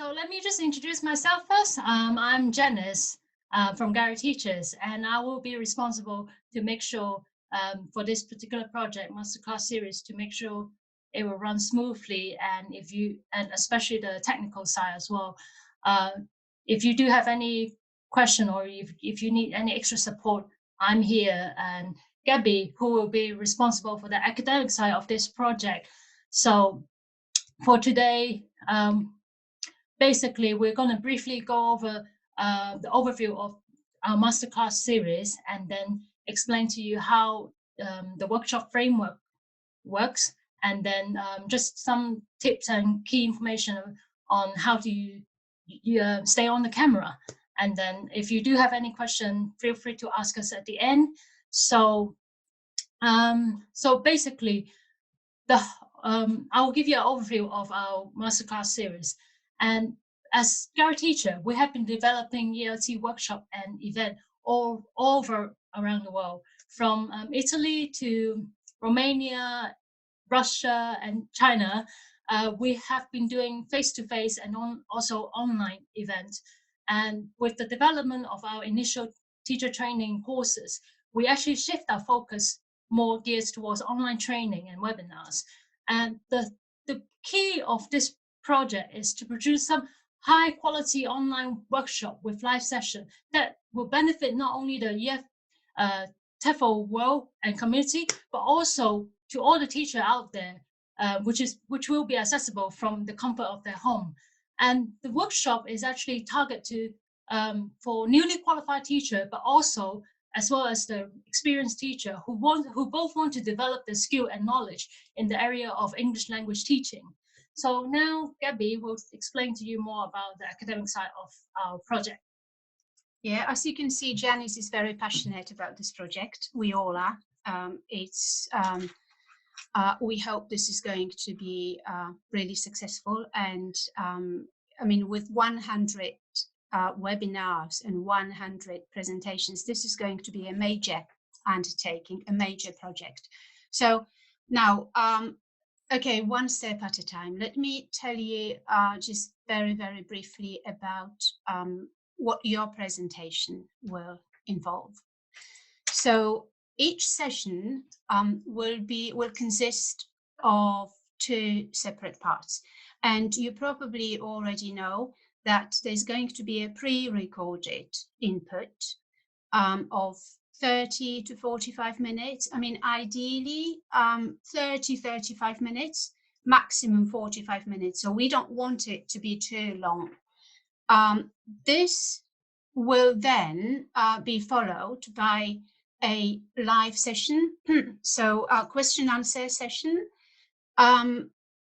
So let me just introduce myself first. I'm Janice from Gary Teachers, and I will be responsible to make sure for this particular project, Masterclass Series, to make sure it will run smoothly, and especially the technical side as well. If you do have any question or if you need any extra support, I'm here, and Gabby, who will be responsible for the academic side of this project. So for today, basically, we're going to briefly go over the overview of our masterclass series and then explain to you how the workshop framework works, and then just some tips and key information on how to stay on the camera. And then if you do have any question, feel free to ask us at the end. So basically, I will give you an overview of our masterclass series. And as Gary Teacher, we have been developing ELT workshop and event all over around the world, from Italy to Romania, Russia, and China. We have been doing face-to-face and also online events. And with the development of our initial teacher training courses, we actually shift our focus more gears towards online training and webinars. And the key of this project is to produce some high quality online workshop with live session that will benefit not only the EF TEFL world and community, but also to all the teachers out there, which will be accessible from the comfort of their home. And the workshop is actually targeted to for newly qualified teacher, but also as well as the experienced teacher who both want to develop the skill and knowledge in the area of English language teaching. So now Gabby will explain to you more about the academic side of our project. Yeah, as you can see, Janice is very passionate about this project. We all are. We hope this is going to be really successful. And I mean, with 100 webinars and 100 presentations, this is going to be a major undertaking, a major project. So now, okay, one step at a time. Let me tell you just very, very briefly about what your presentation will involve. So each session will consist of 2 separate parts, and you probably already know that there's going to be a pre-recorded input of 30 to 45 minutes. I mean, ideally 30-35 minutes, maximum 45 minutes. So we don't want it to be too long. This will then be followed by a live session, so a question-answer session.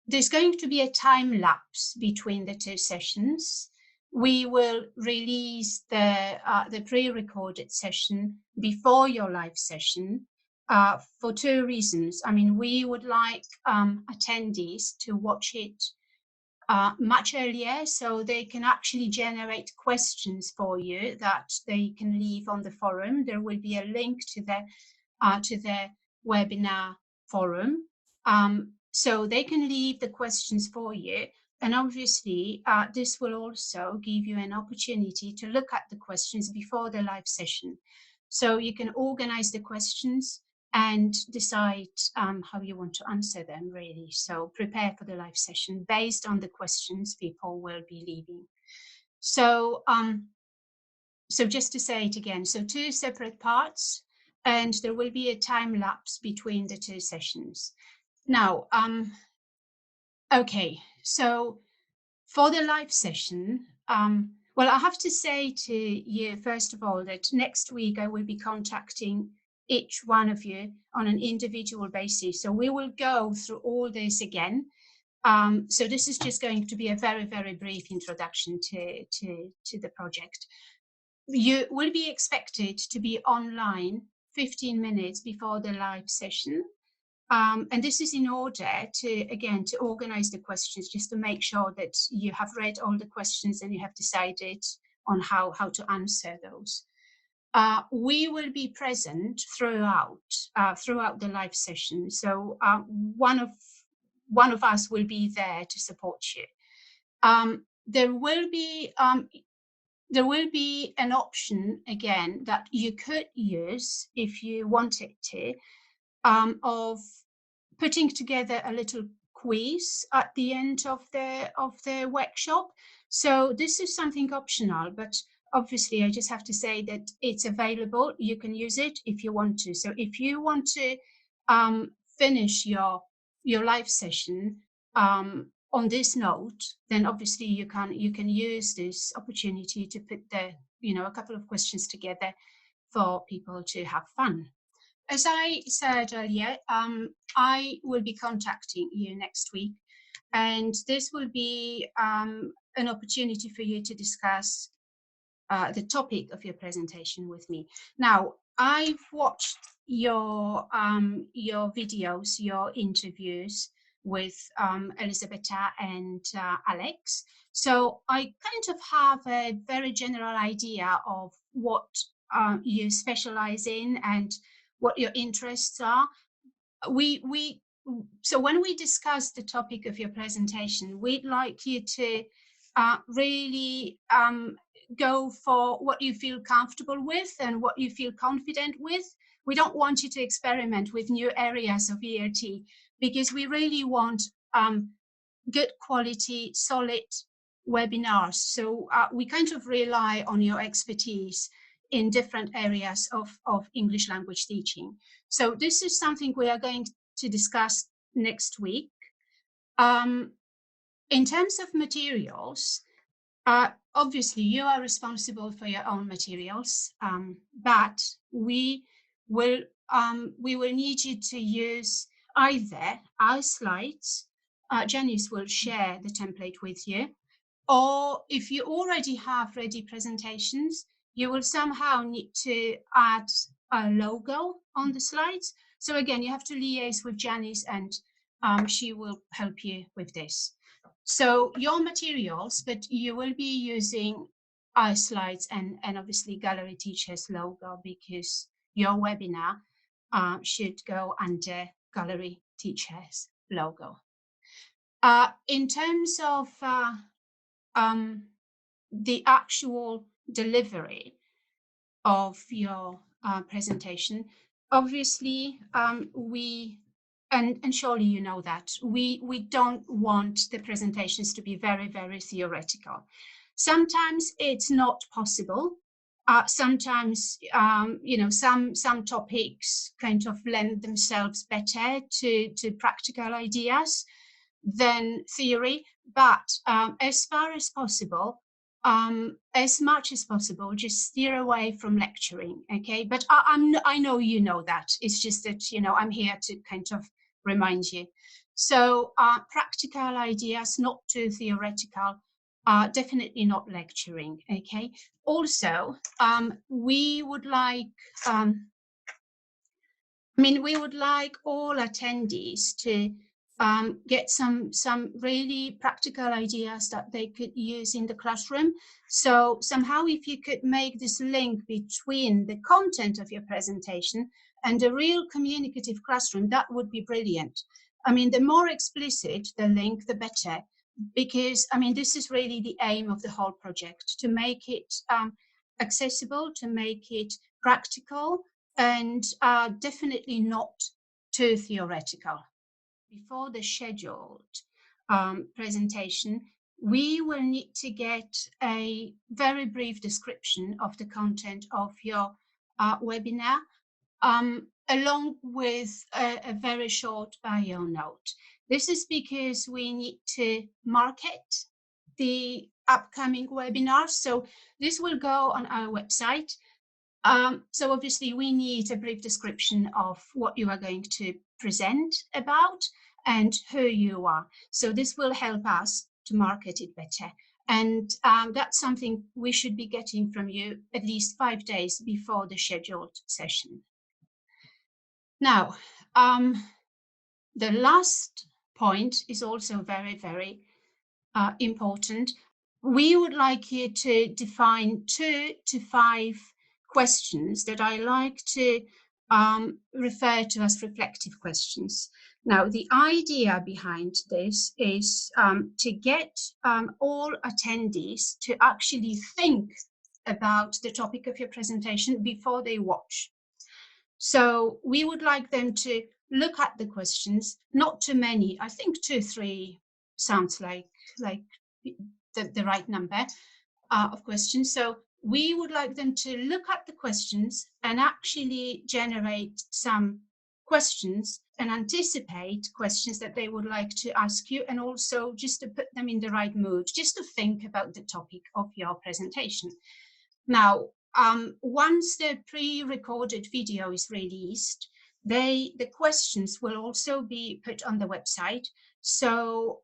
There's going to be a time lapse between the 2 sessions. We will release the pre-recorded session before your live session for 2 reasons. I mean, we would like attendees to watch it much earlier, so they can actually generate questions for you that they can leave on the forum. There will be a link to the webinar forum, so they can leave the questions for you. And obviously, this will also give you an opportunity to look at the questions before the live session. So you can organize the questions and decide how you want to answer them, really. So prepare for the live session based on the questions people will be leaving. So, so just to say it again, so 2 separate parts, and there will be a time lapse between the 2 sessions. Now, okay, so for the live session, well, I have to say to you, first of all, that next week I will be contacting each one of you on an individual basis. So we will go through all this again. So this is just going to be a very, very brief introduction to the project. You will be expected to be online 15 minutes before the live session. And this is in order to, again, to organize the questions, just to make sure that you have read all the questions and you have decided on how to answer those. We will be present throughout the live session. So one of us will be there to support you. there will be an option again that you could use if you wanted to, of putting together a little quiz at the end of the workshop. So this is something optional, but obviously I just have to say that it's available. You can use it if you want to. So if you want to finish your live session on this note, then obviously you can use this opportunity to put a couple of questions together for people to have fun. As I said earlier, I will be contacting you next week, and this will be an opportunity for you to discuss the topic of your presentation with me. Now, I've watched your videos, your interviews with Elisabetta and Alex. So I kind of have a very general idea of what you specialize in and what your interests are. So when we discuss the topic of your presentation, we'd like you to really go for what you feel comfortable with and what you feel confident with. We don't want you to experiment with new areas of ERT, because we really want good quality, solid webinars. So we kind of rely on your expertise in different areas of English language teaching. So this is something we are going to discuss next week. In terms of materials, obviously you are responsible for your own materials, but we will need you to use either our slides. Janice will share the template with you, or if you already have ready presentations, you will somehow need to add a logo on the slides. So again, you have to liaise with Janice, and she will help you with this. So your materials, but you will be using our slides and obviously Gallery Teachers logo, because your webinar should go under Gallery Teachers logo. In terms of the actual delivery of your presentation, obviously and surely you know that we don't want the presentations to be very, very theoretical. Sometimes it's not possible. Sometimes some topics kind of lend themselves better to practical ideas than theory, but as far as possible, as much as possible, just steer away from lecturing. Okay, but I know you know that. It's just that I'm here to kind of remind you. So practical ideas, not too theoretical. Definitely not lecturing. Okay. Also, we would like we would like all attendees to get some really practical ideas that they could use in the classroom. So somehow, if you could make this link between the content of your presentation and a real communicative classroom, that would be brilliant. The more explicit the link, the better, because this is really the aim of the whole project, to make it accessible, to make it practical, and definitely not too theoretical. Before the scheduled presentation, we will need to get a very brief description of the content of your webinar, along with a very short bio note. This is because we need to market the upcoming webinars. So this will go on our website. So obviously we need a brief description of what you are going to present about and who you are. So this will help us to market it better. And that's something we should be getting from you at least 5 days before the scheduled session. Now, the last point is also very, very important. We would like you to define 2 to 5 questions that I like to referred to as reflective questions. Now, the idea behind this is to get all attendees to actually think about the topic of your presentation before they watch. So we would like them to look at the questions, not too many. I think 2 or 3 sounds like the right number of questions. So we would like them to look at the questions and actually generate some questions and anticipate questions that they would like to ask you, and also just to put them in the right mood, just to think about the topic of your presentation. Now, once the pre-recorded video is released, the questions will also be put on the website. So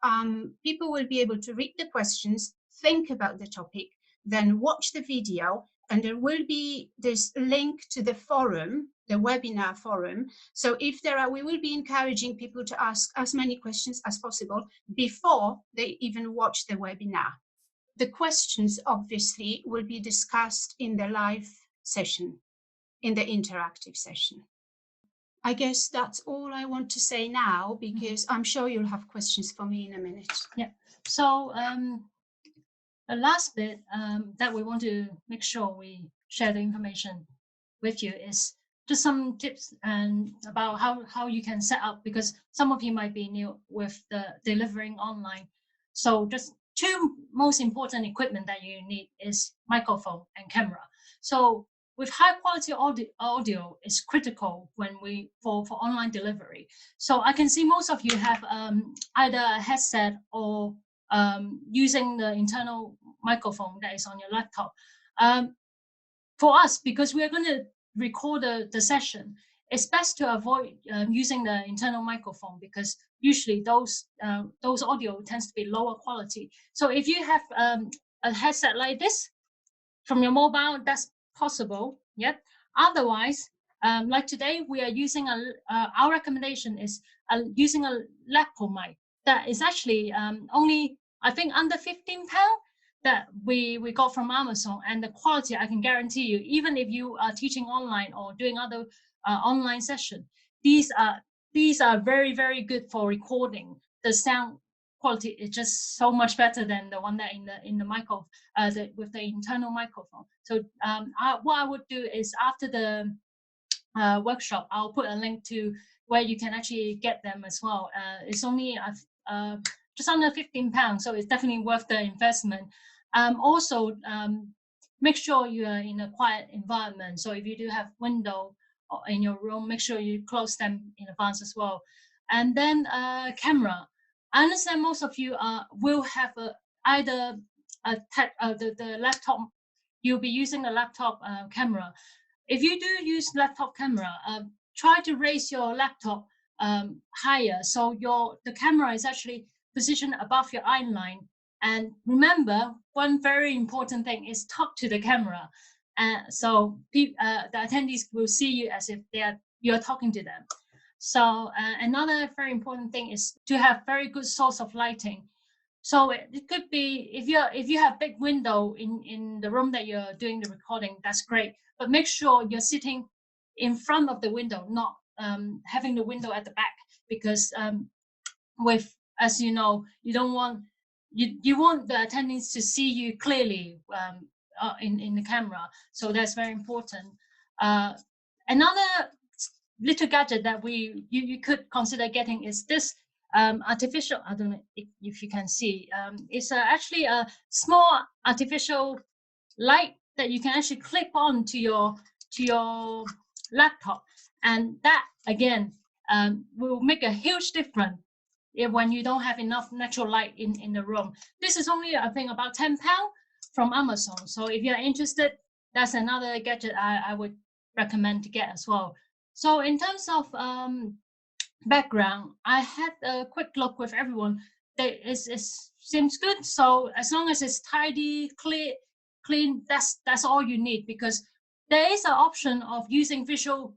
people will be able to read the questions, think about the topic, then watch the video, and there will be this link to the forum, the webinar forum. So if there are, we will be encouraging people to ask as many questions as possible before they even watch the webinar. The questions obviously will be discussed in the live session, in the interactive session. I guess that's all I want to say now, because I'm sure you'll have questions for me in a minute. Yeah. So the last bit that we want to make sure we share the information with you is just some tips and about how you can set up, because some of you might be new with the delivering online. So just 2 most important equipment that you need is microphone and camera. So with high quality audio is critical when for online delivery. So I can see most of you have either a headset or using the internal microphone that is on your laptop. For us, because we are going to record the session, it's best to avoid using the internal microphone, because usually those audio tends to be lower quality. So if you have a headset like this from your mobile, that's possible. Yep. Otherwise, like today, we are using our recommendation is using a lapel mic that is actually only, I think, under £15 that we got from Amazon, and the quality, I can guarantee you, even if you are teaching online or doing other online session, these are very, very good for recording. The sound quality is just so much better than the one that in the micro with the internal microphone. So what I would do is, after the workshop, I'll put a link to where you can actually get them as well. It's only just under £15, so it's definitely worth the investment. Also, make sure you are in a quiet environment. So if you do have window in your room, make sure you close them in advance as well. And then camera. I understand most of you will have either the laptop. You'll be using a laptop camera. If you do use laptop camera, try to raise your laptop higher, so the camera is actually positioned above your eye line. And remember, one very important thing is talk to the camera. So the attendees will see you as if you're talking to them. So another very important thing is to have very good source of lighting. So it could be, if you have big window in the room that you're doing the recording, that's great. But make sure you're sitting in front of the window, not having the window at the back, because as you know, you don't want you want the attendees to see you clearly in the camera. So that's very important. Another little gadget that you could consider getting is this artificial, I don't know if you can see, it's actually a small artificial light that you can actually clip on to your laptop, and that again will make a huge difference when you don't have enough natural light in the room. This is only, I think, about £10 from Amazon. So if you're interested, that's another gadget I would recommend to get as well. So in terms of background, I had a quick look with everyone. It seems good. So as long as it's tidy, clean, that's all you need, because there is an option of using visual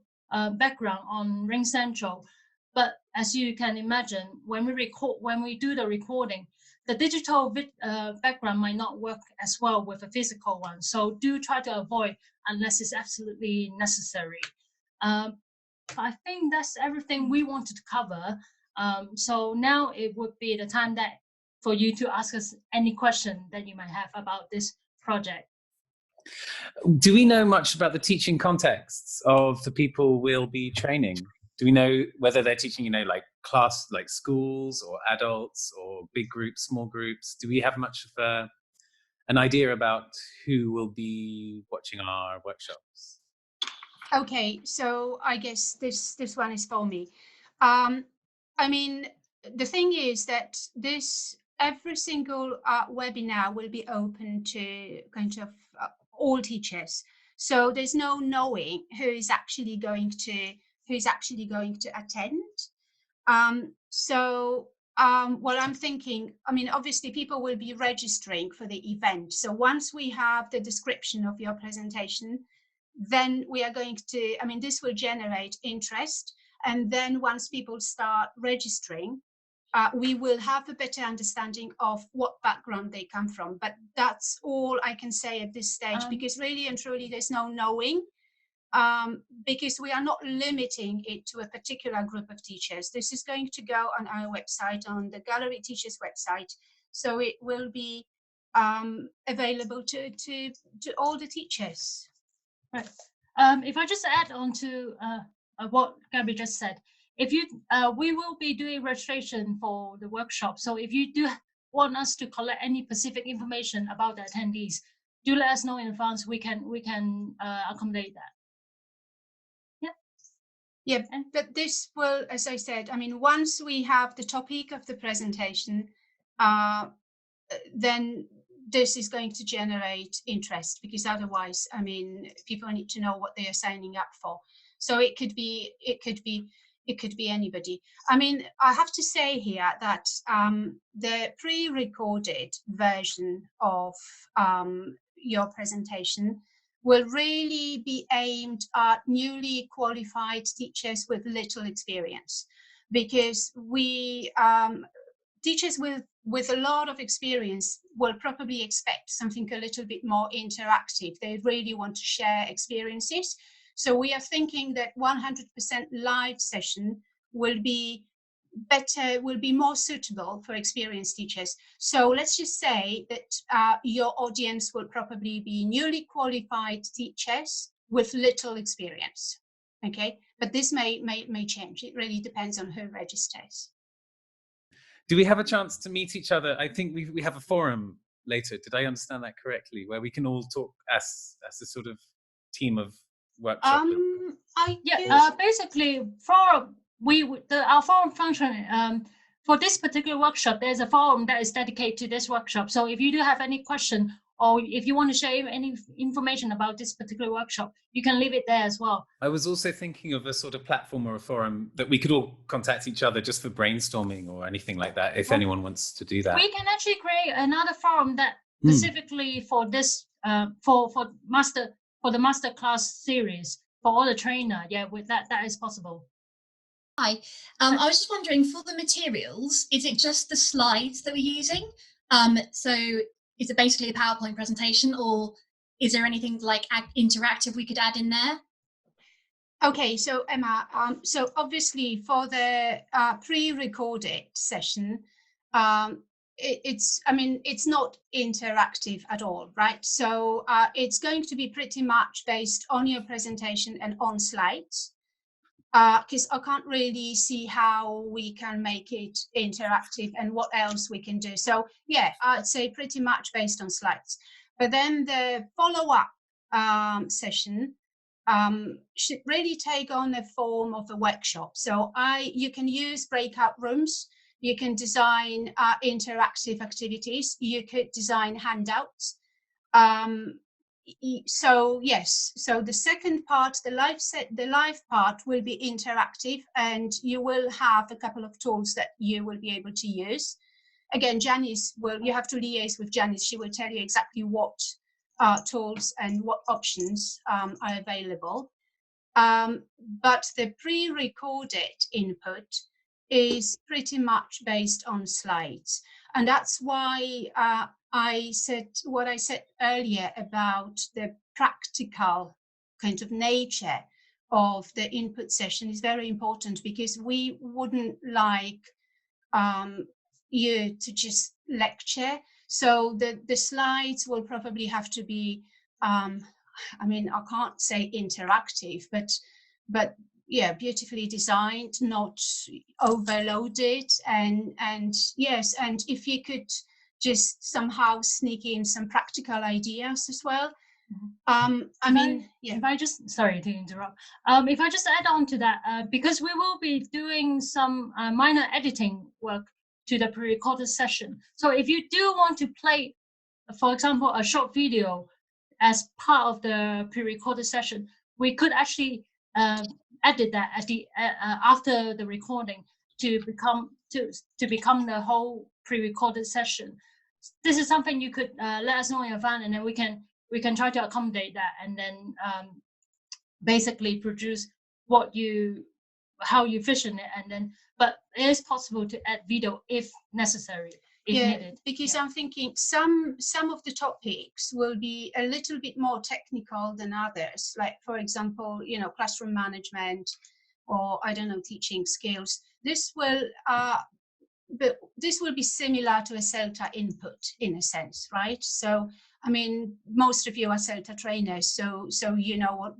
background on Ring Central. But as you can imagine, when we do the recording, the digital background might not work as well with a physical one. So do try to avoid unless it's absolutely necessary. I think that's everything we wanted to cover. So now it would be the time that for you to ask us any question that you might have about this project. Do we know much about the teaching contexts of the people we'll be training? Do we know whether they're teaching, like class, like schools or adults or big groups, small groups? Do we have much of an idea about who will be watching our workshops? Okay, so I guess this one is for me. I mean, the thing is that every single webinar will be open to kind of all teachers. So there's no knowing who is actually going to attend. What I'm thinking, I mean, obviously people will be registering for the event. So once we have the description of your presentation, then we are going to, I mean, this will generate interest. And then once people start registering, we will have a better understanding of what background they come from. But that's all I can say at this stage, because really and truly there's no knowing, because we are not limiting it to a particular group of teachers. This is going to go on our website, on the Gallery Teachers website. So it will be available to all the teachers. Right. If I just add on to what Gabby just said, if you, we will be doing registration for the workshop. So if you do want us to collect any specific information about the attendees, do let us know in advance. We can accommodate that. Yeah, but this will, as I said, I mean, once we have the topic of the presentation, then this is going to generate interest, because otherwise, I mean, people need to know what they are signing up for. So it could be anybody. I mean, I have to say here that the pre-recorded version of your presentation will really be aimed at newly qualified teachers with little experience, because teachers with a lot of experience will probably expect something a little bit more interactive. They really want to share experiences. So we are thinking that 100% live session will be better, will be more suitable for experienced teachers. So let's just say that your audience will probably be newly qualified teachers with little experience. Okay, but this may change. It really depends on who registers. Do we have a chance to meet each other? I think we have a forum later. Did I understand that correctly? Where we can all talk as a sort of team of workshop. Basically, for our forum function, for this particular workshop, there's a forum that is dedicated to this workshop. So if you do have any question, or if you want to share any information about this particular workshop, you can leave it there as well. I was also thinking of a sort of platform or a forum that we could all contact each other just for brainstorming or anything like that, if anyone wants to do that. We can actually create another forum that specifically for this, for the Masterclass series, for all the trainer. Yeah, with that is possible. Hi, I was just wondering, for the materials, is it just the slides that we're using? So is it basically a PowerPoint presentation, or is there anything like interactive we could add in there? Okay, so Emma, so obviously for the pre-recorded session, it's not interactive at all, right? So it's going to be pretty much based on your presentation and on slides, because I can't really see how we can make it interactive and what else we can do. So yeah, I'd say pretty much based on slides. But then the follow-up session should really take on the form of a workshop. So you can use breakout rooms, you can design interactive activities, you could design handouts. So yes, so the second part, the live part will be interactive, and you will have a couple of tools that you will be able to use. Again, Janice you have to liaise with Janice. She will tell you exactly what tools and what options are available. But the pre-recorded input is pretty much based on slides. And that's why I said what I said earlier about the practical kind of nature of the input session is very important, because we wouldn't like you to just lecture. So the slides will probably have to be, I mean, I can't say interactive, but yeah, beautifully designed, not overloaded. And yes, and if you could just somehow sneak in some practical ideas as well. I mean, yeah. If I just, sorry to interrupt. If I just add on to that, because we will be doing some minor editing work to the pre-recorded session. So if you do want to play, for example, a short video as part of the pre-recorded session, we could actually edit that at the after the recording to become the whole pre-recorded session. This is something you could let us know in advance, and then we can try to accommodate that, and then basically produce how you vision it, and then, but it is possible to add video if necessary, if needed. Because I'm thinking some of the topics will be a little bit more technical than others, like for example, you know, classroom management, or I don't know, teaching skills. This will be similar to a CELTA input in a sense, right? So I mean, most of you are CELTA trainers, so you know what,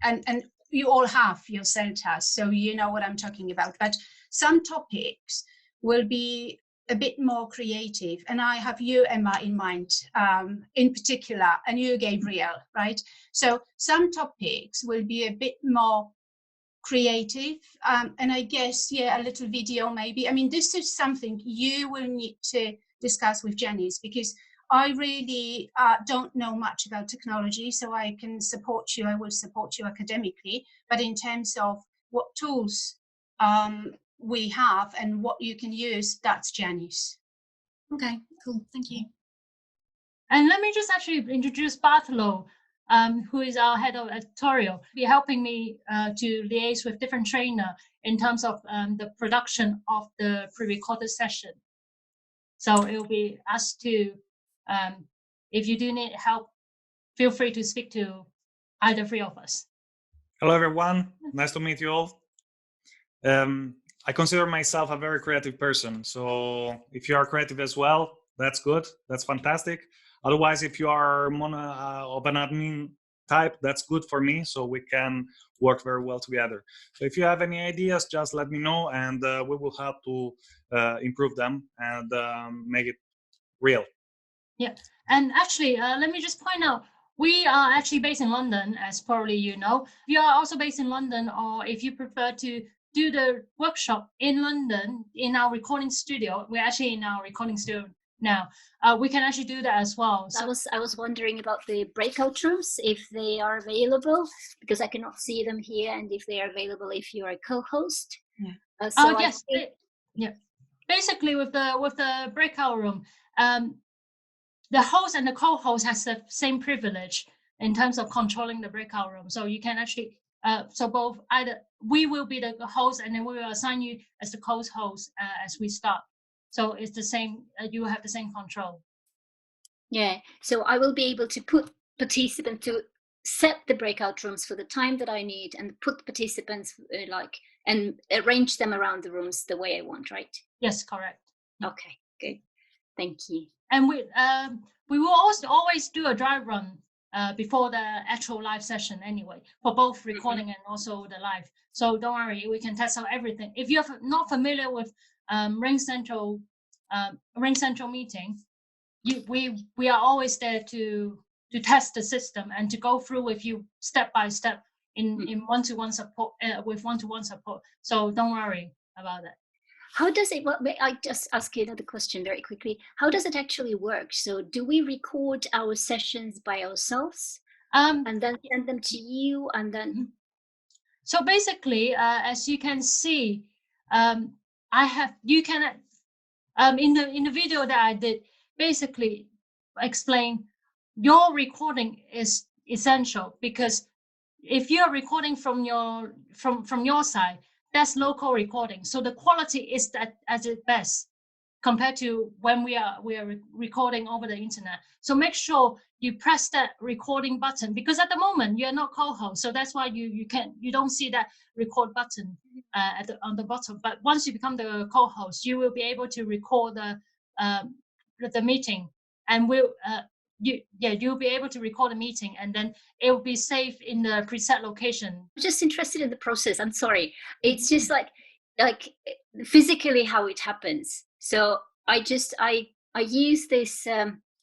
and you all have your CELTAs, so you know what I'm talking about. But some topics will be a bit more creative, and I have you, Emma, in mind in particular, and you, Gabriel, right? So some topics will be a bit more creative, and I guess, yeah, a little video maybe. I mean, this is something you will need to discuss with Janice, because I really don't know much about technology, so I can support you. I will support you academically, but in terms of what tools we have and what you can use, that's Janice. Okay, cool, thank you. And let me just actually introduce Bartolo, who is our head of editorial, be helping me to liaise with different trainer in terms of the production of the pre-recorded session. So it will be us to, if you do need help, feel free to speak to either three of us. Hello, everyone. Nice to meet you all. I consider myself a very creative person. So if you are creative as well, that's good. That's fantastic. Otherwise, if you are of an admin type, that's good for me. So we can work very well together. So if you have any ideas, just let me know, and we will help to improve them and make it real. Yeah, and actually, let me just point out, we are actually based in London, as probably you know. If you are also based in London, or if you prefer to do the workshop in London in our recording studio, we're actually in our recording studio now. We can actually do that as well. So I was wondering about the breakout rooms, if they are available, because I cannot see them here, and if they are available if you are a co-host. Yeah. Yes, yeah. Basically, with the breakout room, the host and the co-host has the same privilege in terms of controlling the breakout room. So you can actually, so both, either we will be the host, and then we will assign you as the co-host as we start. So it's the same, you have the same control. Yeah, so I will be able to put participants to set the breakout rooms for the time that I need, and put participants and arrange them around the rooms the way I want, right? Yes, correct. Okay, good. Thank you. And we will also always do a dry run before the actual live session anyway, for both recording and also the live. So don't worry, we can test out everything. If you're not familiar with Ring Central meeting, we are always there to test the system and to go through with you step by step in one-to-one support, with one-to-one support. So don't worry about that. How does it work? I just ask you another question very quickly. How does it actually work? So do we record our sessions by ourselves and then send them to you, and then? So basically, as you can see, in the video that I did, basically explain your recording is essential, because if you're recording from your side, that's local recording. So the quality is at its best, compared to when we are recording over the internet. So make sure you press that recording button, because at the moment you're not co-host, so that's why you don't see that record button on the bottom. But once you become the co-host, you will be able to record the meeting, and you'll be able to record a meeting, and then it will be saved in the preset location. I'm just interested in the process. I'm sorry. It's just like physically how it happens. So I use this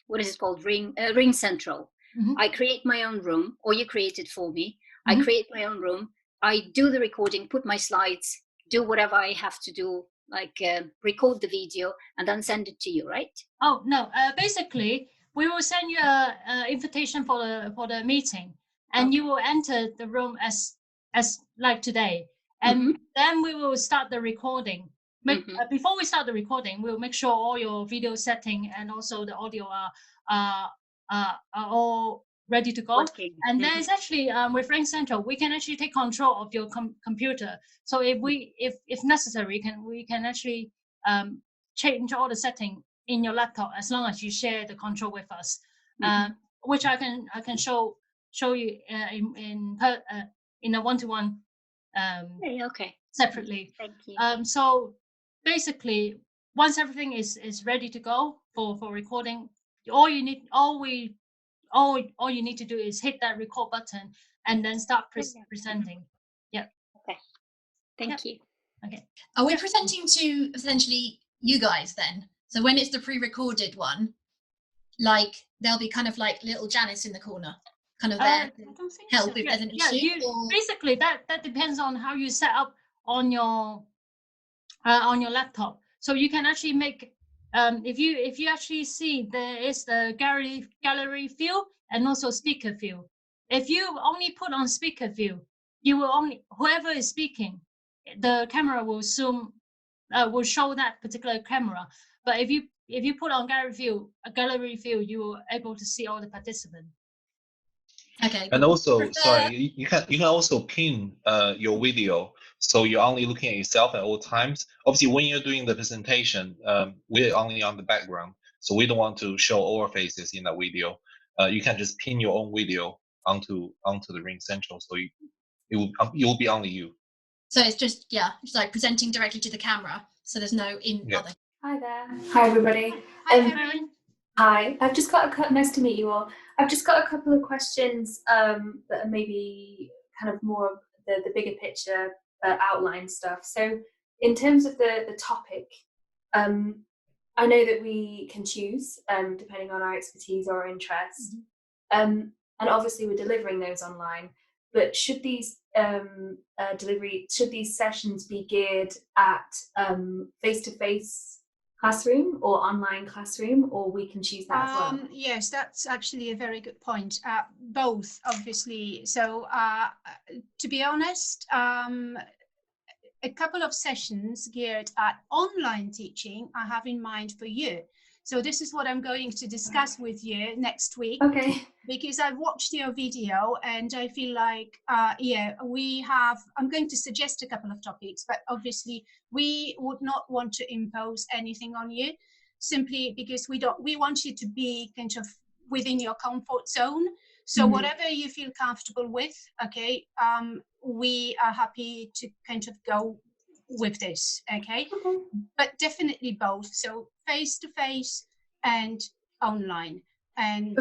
what is it called, Ring Central. I create my own room, or you create it for me. I create my own room. I do the recording, put my slides, do whatever I have to do, like record the video, and then send it to you, right? Oh no, basically we will send you a invitation for the meeting, and you will enter the room as like today, and then we will start the recording. Before we start the recording, we'll make sure all your video setting and also the audio are all ready to go. Okay. And there's actually with Ring Central, we can actually take control of your computer. So if necessary, we can actually change all the setting in your laptop, as long as you share the control with us, which I can show you in a one-to-one separately. Thank you. So basically, once everything is ready to go for recording, all you need to do is hit that record button and then start presenting. Yeah. Okay. Thank you. Okay. Are we presenting to essentially you guys then? So when it's the pre-recorded one, like there'll be kind of like little Janice in the corner, kind of there to help if there's an issue. Basically, that depends on how you set up on your laptop. So you can actually make if you actually see, there is the gallery view and also speaker view. If you only put on speaker view, you will only, whoever is speaking, the camera will show that particular camera. But if you put on gallery view, you are able to see all the participants. Okay. And also, sorry, you can also pin your video, so you're only looking at yourself at all times. Obviously, when you're doing the presentation, we're only on the background, so we don't want to show all our faces in that video. You can just pin your own video onto the Ring Central, so it will be only you. So it's just it's like presenting directly to the camera, so there's no other. Hi there. Hi everybody. Hi. I've just got nice to meet you all. I've just got a couple of questions that are maybe kind of more of the bigger picture outline stuff. So in terms of the topic, I know that we can choose depending on our expertise or interest, and obviously we're delivering those online. But should these sessions be geared at face-to-face classroom or online classroom, or we can choose that as well? Yes, that's actually a very good point. Both, obviously. So to be honest, a couple of sessions geared at online teaching I have in mind for you. So this is what I'm going to discuss with you next week. Okay. Because I've watched your video and I feel like, I'm going to suggest a couple of topics, but obviously we would not want to impose anything on you, simply because we want you to be kind of within your comfort zone. So whatever you feel comfortable with, okay, we are happy to kind of go with this, okay? But definitely both, so face-to-face and online, and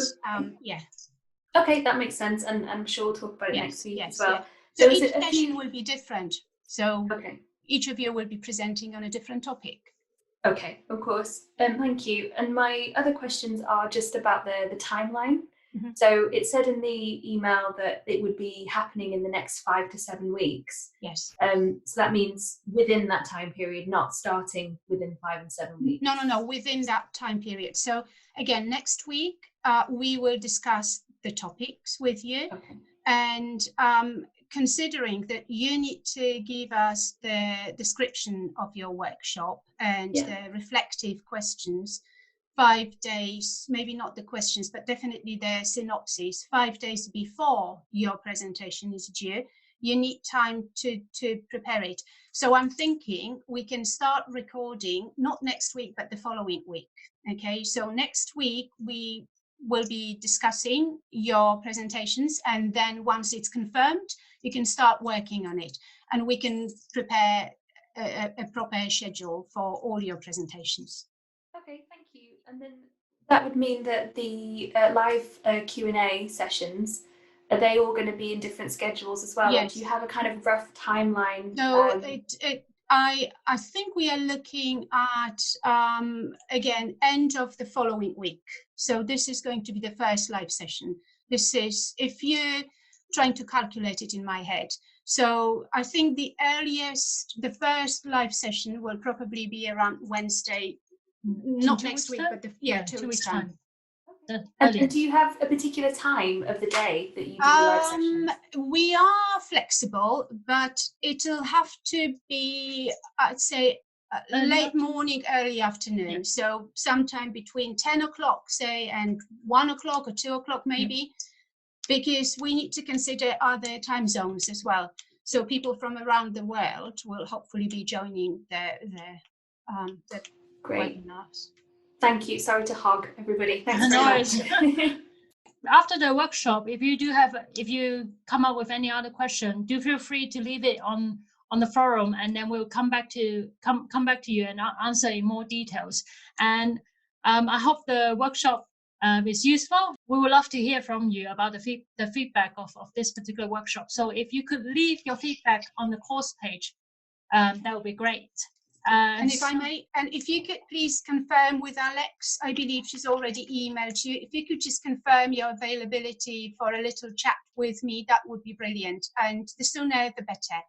Okay, that makes sense, and I'm sure we'll talk about it next week as well. So each session will be different, so okay, each of you will be presenting on a different topic. Okay, of course. Thank you. And my other questions are just about the timeline. So it said in the email that it would be happening in the next 5 to 7 weeks. Yes. So that means within that time period, not starting within 5 and 7 weeks. No, within that time period. So again, next week we will discuss the topics with you, and considering that you need to give us the description of your workshop and the reflective questions 5 days, maybe not the questions, but definitely the synopsis, 5 days before your presentation is due, you need time to prepare it. So I'm thinking we can start recording, not next week, but the following week. Okay, so next week we will be discussing your presentations, and then once it's confirmed, you can start working on it, and we can prepare a proper schedule for all your presentations. Okay, thank you. And then that would mean that the live Q&A sessions, are they all going to be in different schedules as well? Yes. Or do you have a kind of rough timeline? So I think we are looking at again end of the following week. So this is going to be the first live session. This is, if you're trying to calculate it in my head. So I think the first live session will probably be around Wednesday, not next week, but 2 weeks time. And do you have a particular time of the day that you do the live sessions? We are flexible, but it'll have to be, I'd say, late morning, early afternoon. Yeah. So sometime between 10 o'clock, say, and 1 o'clock or 2 o'clock maybe, because we need to consider other time zones as well. So people from around the world will hopefully be joining the Great. webinars. Thank you. Sorry to hog everybody. Thanks very much. After the workshop, if you come up with any other question, do feel free to leave it on the forum, and then we'll come back to you and answer in more details. And I hope the workshop is useful. We would love to hear from you about the feedback of this particular workshop. So if you could leave your feedback on the course page, that would be great. And if I may, and if you could please confirm with Alex, I believe she's already emailed you. If you could just confirm your availability for a little chat with me, that would be brilliant. And the sooner the better.